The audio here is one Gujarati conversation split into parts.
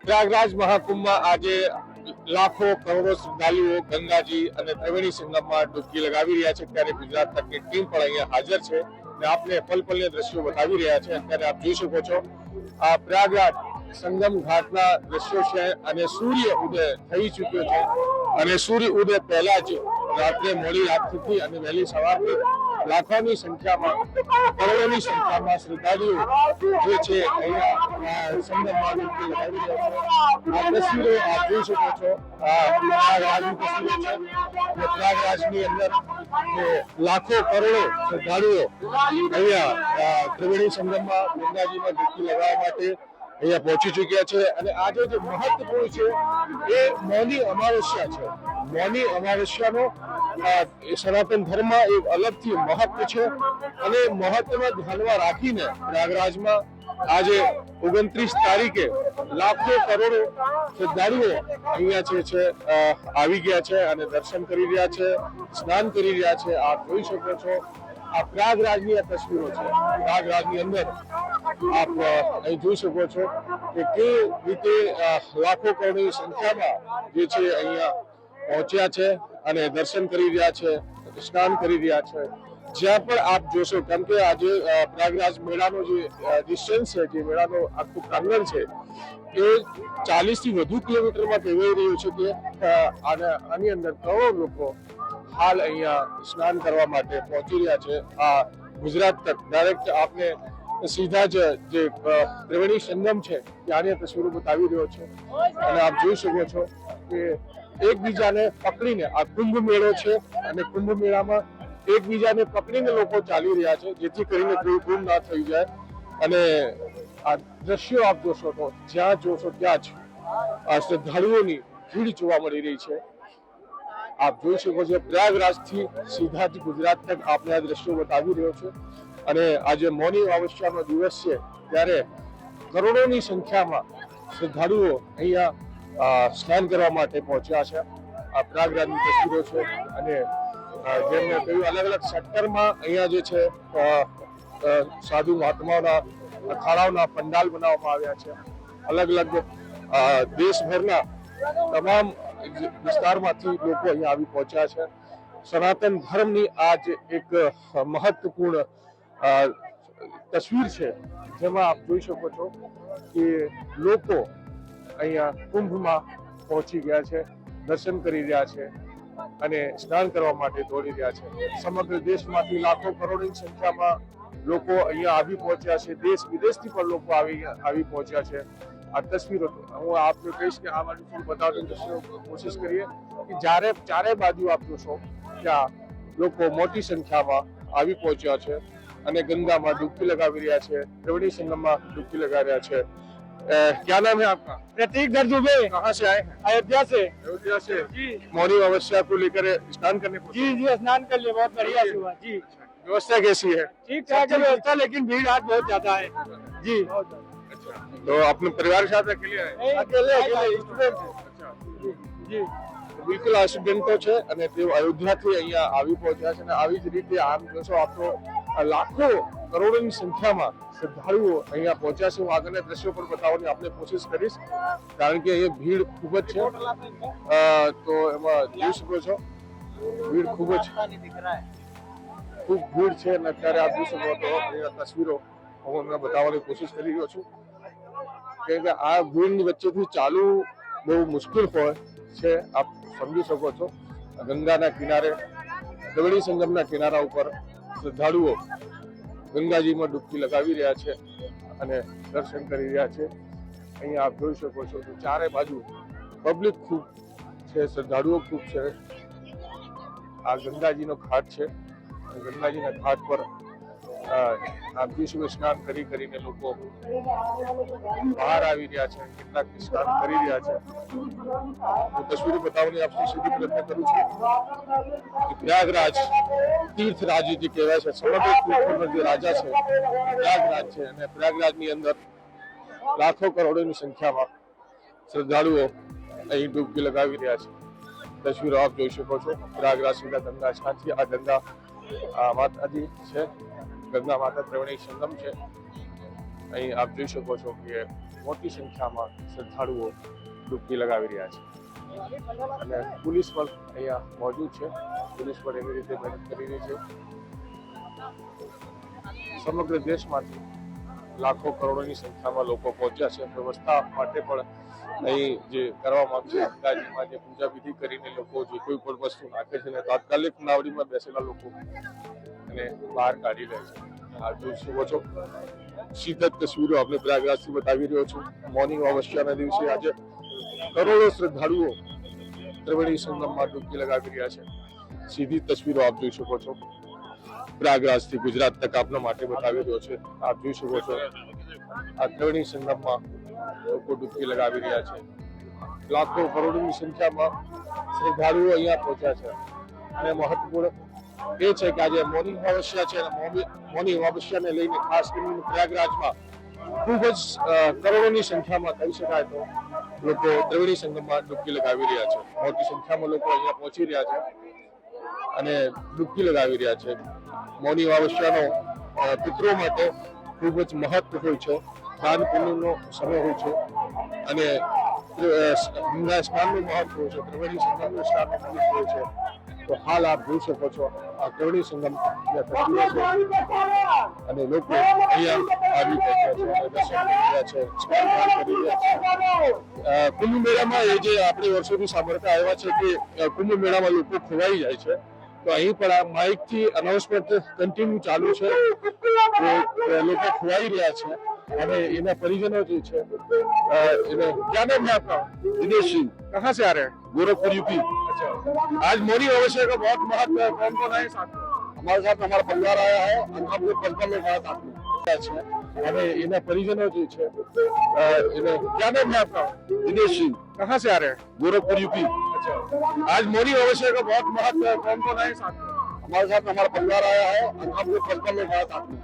પ્રયાગરાજ મહાકુંભમાં આજે લાખો કરોડો શ્રદ્ધાળુઓ ગંગાજી અને ત્રિવેણી સંગમમાં ડૂબકી લગાવી રહ્યા છે ત્યારે ગુજરાત તકની ટીમ પણ અહીંયા હાજર છે અને આપને પલ પલના દ્રશ્યો બતાવી રહ્યા છે. અત્યારે આપ જોઈ શકો છો આ પ્રયાગરાજ સંગમ ઘાટના દ્રશ્યો છે અને સૂર્ય ઉદય થઈ ચૂક્યો છે અને સૂર્ય ઉદય પહેલા જ રાત્રે મોડી રાતથી અને વહેલી સવારથી લાખોની સંખ્યામાં કરોડોની સંખ્યામાં શ્રદ્ધાળુઓ જે છે અહીંયા સંગમમાં ડૂબકી લગાવી રહ્યા છે. આ તસવીરો આપ જોઈ શકો છો પ્રયાગરાજની તસવીરો છે અને પ્રયાગરાજની અંદર લાખો કરોડો શ્રદ્ધાળુઓ અહીંયા ત્રિવેણી સંગમમાં ગંગાજીમાં ડૂબકી લગાવવા માટે અહીંયા પહોંચી ચુક્યા છે અને આજે જે મહત્વપૂર્ણ છે એ મૌની અમાવસ્યા છે. મૌની અમાવસ્યાનો સનાતન ધર્મમાં એક અલગથી મહત્વ છે અને મહત્વને ધ્યાનમાં રાખીને પ્રયાગરાજમાં આજે 29 તારીખે લાખો કરોડો શ્રદ્ધાળુઓ અહીંયા છે આવી ગયા છે અને દર્શન કરી રહ્યા છે, સ્નાન કરી રહ્યા છે. આપ જોઈ શકો છો આ પ્રયાગરાજની આ તસવીરો છે. પ્રયાગરાજની અંદર આપ અહીં જોઈ શકો છો કે કેવી રીતે લાખો કરોડની સંખ્યામાં જે છે અહીંયા પહોંચ્યા છે અને દર્શન કરી રહ્યા છે, સ્નાન કરી રહ્યા છે. જ્યાં પણ આપ જોશો કેમ કે આજે પ્રયાગરાજ મેળાનો જે ડિસ્ટન્સ છે, જે મેળાનો આખું પ્રાંગણ છે એ 40 થી વધુ કિલોમીટરમાં કહેવાઈ રહ્યું છે કે આની અંદર કરોડો લોકો હાલ અહીંયા સ્નાન કરવા માટે પહોંચી રહ્યા છે. આ ગુજરાત તક ડાયરેક્ટ આપને સીધા જ જે ત્રિવેણી સંગમ છે ત્યાંની તસવીરો બતાવી રહ્યો છે અને આપ જોઈ શકો છો કે એકબીજાને પકડીને આ કુંભ મેળો છે અને કુંભ મેળામાં એકબીજાને પકડીને લોકો ચાલી રહ્યા છે જેથી કરીને કોઈ ગુમ ના થઈ જાય. અને આ દ્રશ્યો આપ જોશો તો જ્યાં જોશો ત્યાં જ આ શ્રદ્ધાળુઓની ભીડ જોવા મળી રહી છે. આપ જોઈ શકો છો પ્રયાગરાજથી સીધા જ ગુજરાત તક આપણે આ દ્રશ્યો બતાવી રહ્યો છે અને આજે મૌની અમાવસ્યાનો દિવસ છે ત્યારે કરોડોની સંખ્યામાં શ્રદ્ધાળુઓ અહીંયા સ્નાન કરવા માટે પહોંચ્યા છે. આ પ્રયાગરાજની તસવીરો છે અને જેમ મેં કહ્યું અલગ અલગ સેક્ટરમાં અહીંયા જે છે સાધુ મહાત્માઓના અખાડાઓના પંડાલ બનાવવામાં આવ્યા છે. અલગ અલગ દેશભરના તમામ વિસ્તારમાંથી લોકો અહીંયા આવી પહોંચ્યા છે. સનાતન ધર્મની આ જ એક મહત્વપૂર્ણ તસવીર છે જેમાં આપ જોઈ શકો છો કે લોકો અહીંયા કુંભમાં પહોંચી ગયા છે, દર્શન કરી રહ્યા છે અને સ્નાન કરવા માટે દોડી રહ્યા છે. સમગ્ર દેશમાંથી લાખો કરોડની સંખ્યામાં લોકો અહીંયા આવી પહોંચ્યા છે. દેશ વિદેશથી પણ લોકો આવી પહોંચ્યા છે. આ તસવીરો હું આપને કહીશ કે આ બાજુ થોડું બતાવવાની કોશિશ કરીએ કે જ્યારે ચારે બાજુ આપ જોશો ત્યાં લોકો મોટી સંખ્યામાં આવી પહોંચ્યા છે અને ગંગામાં डुबकी लगावी રહ્યા છે, त्रिवेणी संगमમાં डुबकी लगा રહ્યા છે. क्या नाम है आपका? प्रतीक दर दुबे। कहाँ से आए हैं? अयोध्या से। अयोध्या से जी। मौनी अमावस्या को लेकर स्नान करने को? जी जी स्नान कर लिए, बहुत बढ़िया से हुआ जी। व्यवस्था कैसी है? ठीक ठाक है व्यवस्था, लेकिन भीड़ आज बहुत ज्यादा है जी। अच्छा, तो अपने परिवार के साथ अकेले आए? अकेले अकेले स्टूडेंट है। अच्छा, जी બિલકુલ આ સ્ટુડન્ટો છે અને તેઓ અયોધ્યાથી અહીંયા આવી પહોંચ્યા છે અને આવી જ રીતે આમ જોશો આપ તો લાખો કરોડોની સંખ્યામાં શ્રદ્ધાળુઓ અહીંયા પહોંચ્યા છે. હું આગળના દ્રશ્યો પણ બતાવવાની આપણે કોશિશ કરીશ કારણ કે અહીંયા ભીડ ખૂબ જ છે. તો એમાં જોઈ શકો છો ભીડ ખૂબ ભીડ છે અને અત્યારે આપ જોઈ શકો તો અહીંયા તસવીરો હું તમને બતાવવાની કોશિશ કરી રહ્યો છું કે આ ભીડની વચ્ચેથી ચાલવું બહુ મુશ્કેલ હોય છે. આપ સમજી શકો છો ગંગાના કિનારે ત્રિવેણી સંગમના કિનારા ઉપર શ્રદ્ધાળુઓ ગંગાજીમાં ડૂબકી લગાવી રહ્યા છે અને દર્શન કરી રહ્યા છે. અહીંયા આપ જોઈ શકો છો કે ચારે બાજુ પબ્લિક ખૂબ છે, શ્રદ્ધાળુઓ ખૂબ છે. આ ગંગાજીનો ઘાટ છે. ગંગાજીના ઘાટ પર આપ જોઈ શકો સ્નાન કરીને લોકો બહાર આવી રહ્યા છે, કેટલાક સ્નાન કરી રહ્યા છે. હું તસવીરો બતાવવાની આપને સીધી પ્રયત્ન કરું છું. પ્રયાગરાજ તીર્થ રાજ જે કહેવાય છે, સમગ્ર તીર્થોનો જે રાજા છે પ્રયાગરાજ છે અને પ્રયાગરાજની અંદર લાખો કરોડોની સંખ્યામાં શ્રદ્ધાળુઓ અહીં ડૂબકી લગાવી રહ્યા છે. તસવીરો આપ જોઈ શકો છો પ્રયાગરાજ સીધા ગંગા છાંથી આ ગંગા માતાજી છે, ગંગા માતા ત્રિવેણી સંગમ છે. અહીં આપ જોઈ શકો છો કે મોટી સંખ્યામાં શ્રદ્ધાળુઓ ડૂબકી લગાવી રહ્યા છે અને પોલીસ પણ અહીંયા મોજૂદ છે. પોલીસ પણ એવી રીતે મહેનત કરી રહી છે. સમગ્ર દેશમાંથી લાખો કરોડોની સંખ્યામાં લોકો પહોંચ્યા છે. વ્યવસ્થા માટે પણ અહીં જે કરવામાં આવે છે ગંગાજીમાં જે પૂજા વિધિ કરીને લોકો જે કોઈ પણ વસ્તુ નાખે છે ને તાત્કાલિક નાવડીમાં બેસેલા લોકો અને બહાર કાઢી લે છે. આ જોઈ શકો છો સીધા જ તસવીરો આપણે પ્રયાગરાજથી બતાવી રહ્યો છું. મૌની અમાવસ્યાના દિવસે આજે કરોડો શ્રદ્ધાળુઓ ત્રિવેણી સંગમમાં ડૂબકી લગાવી રહ્યા છે. સીધી તસવીરો આપ જોઈ શકો છો. પ્રયાગરાજથી ગુજરાત તક આપના માટે બતાવી રહ્યો છે. આપ જોઈ શકો છો આ ત્રિવેણી સંગમમાં લોકો ડૂબકી લગાવી રહ્યા છે. લાખો કરોડોની સંખ્યામાં શ્રદ્ધાળુઓ અહીંયા પહોંચ્યા છે અને મહત્વપૂર્ણ એ છે કે આજે મૌની અમાવસ્યા છે અને મૌની અમાવસ્યાને લઈને ખાસ કરીને પ્રયાગરાજમાં ખૂબ જ કરોડોની સંખ્યામાં કહી શકાય તો લોકો ત્રિવેણી સંગમમાં ડૂબકી લગાવી રહ્યા છે. મોટી સંખ્યામાં લોકો અહીંયા પહોંચી રહ્યા છે અને ડૂબકી લગાવી રહ્યા છે. મૌની અમાવસ્યાનો પિતરો માટે ખૂબ જ મહત્વ હોય છે. દાન પુણ્યનો સમય હોય છે અને ગંગા સ્નાનનું મહત્વ હોય છે. ત્રિવેણી સંગમનું સ્નાનનું મહત્વ હોય છે. તો હાલ આપ જોઈ શકો છો આ ત્રિવેણી સંગમ અને લોકો અહીંયા આવી પહોંચ્યા છે અને દર્શન કરી રહ્યા છે. કુંભ મેળામાં એ જે આપણે વર્ષોથી સાંભળતા આવ્યા છે કે કુંભ મેળામાં લોકો ખોવાઈ જાય છે. તો અહીં પણ આ માઇક થી અનાઉન્સમેન્ટ કન્ટિન્યુ ચાલુ છે કે લોકો ખોવાઈ રહ્યા છે અને એના પરિજનો જે છે એને क्या नाम है आपका? दिनेश सिंह, कहाँ से आ रहे हैं? गोरखपुर यूपी। अच्छा, आज मौनी अमावस्या का बहुत महत्व है. कौन कौन आए साथ में? हमारे साथ हमारा परिवार आया है, हम लोग 55 लोग आए साथ में। अच्छा, અને એના પરિજનો જે છે એને क्या नाम है आपका? दिनेश सिंह, कहाँ से आ रहे हैं? गोरखपुर यूपी। अच्छा, आज मौनी अमावस्या का बहुत महत्व है. कौन कौन आए साथ में? हमारे साथ हमारा परिवार आया है, हम लोग 55 लोग आए साथ में।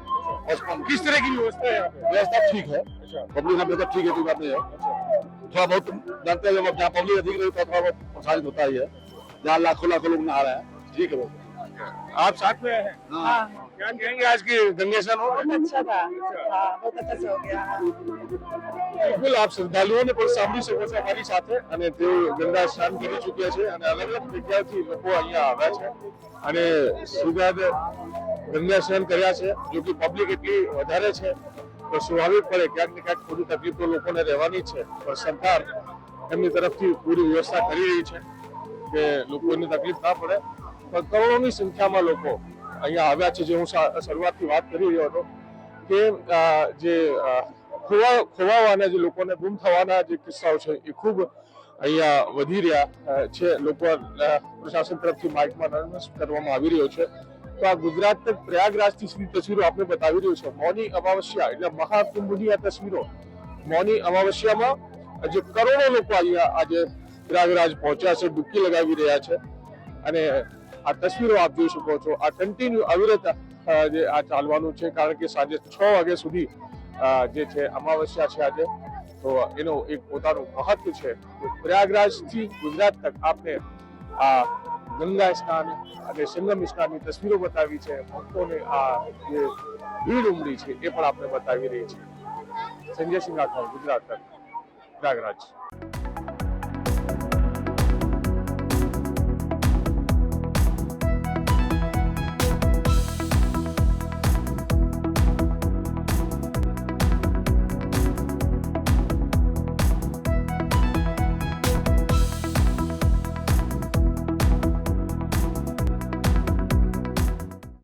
55 किस तरह की व्यवस्था है यहाँ पे? व्यवस्था ठीक है, अच्छा, पब्लिक का व्यवस्था ठीक है, कोई बात नहीं है। थोड़ा बहुत जानते हैं जब जहाँ पब्लिक अधिक रही तो थोड़ा बहुत परेशानी होता ही है। जहाँ लाखों लाखों लोग नहा रहे हैं, ठीक है बस। आप साथ में हैं? हाँ, क्या कहेंगे आज की गंगा स्नान हो गया? बहुत अच्छा था. हाँ, बहुत अच्छा से हो गया. બિલકુલ આપ શ્રદ્ધાળુઓને પણ સાંભળી શકો છો અમારી સાથે અને તેઓ ગંગા સ્નાન કરી ચૂક્યા છે અને અલગ અલગ જગ્યાએથી લોકો અહીંયા આવ્યા છે અને સીધા જ ગંગા સ્નાન કર્યા છે. જો કે પબ્લિક એટલી વધારે છે તો સ્વાભાવિક પડે ક્યાંક ને ક્યાંક થોડી તકલીફ તો લોકોને રહેવાની જ છે. પણ સરકાર એમની તરફથી પૂરી વ્યવસ્થા કરી રહી છે કે લોકોને તકલીફ ના પડે. પણ કરોડોની સંખ્યામાં લોકો અહીંયા આવ્યા છે. જે હું શરૂઆતથી વાત કરી રહ્યો હતો કે જે ખોવાવાના જે લોકોને ગુમ થવાના જે કિસ્સાઓ છે એ ખૂબ અહીંયા વધી રહ્યા છે. લોકો પ્રશાસન તરફથી માઇકમાં અનાઉન્સ કરવામાં આવી રહ્યો છે. તો આ ગુજરાત તક પ્રયાગરાજથી સીધી તસવીરો આપણે બતાવી રહ્યો છે. મૌની અમાવસ્યા એટલે મહાકુંભની આ તસવીરો. મૌની અમાવસ્યામાં જે કરોડો લોકો અહીંયા આજે પ્રયાગરાજ પહોંચ્યા છે, ડૂબકી લગાવી રહ્યા છે અને આ તસવીરો આપ જોઈ શકો છો. આ કન્ટિન્યુ અવિરત જે આ ચાલવાનું છે કારણ કે સાંજે 6 વાગ્યા સુધી જે છે અમાવસ્યા છે આજે. તો એનો એક પોતાનું મહત્વ છે. પ્રયાગરાજથી ગુજરાત તક આપણે આ ગંગા સ્નાન અને સંગમ સ્નાનની તસવીરો બતાવી છે. ભક્તોને આ જે ભીડ ઉમડી છે એ પણ આપણે બતાવી રહી છે. સંજય સિંહ રાઠોડ, ગુજરાત તક, પ્રયાગરાજ.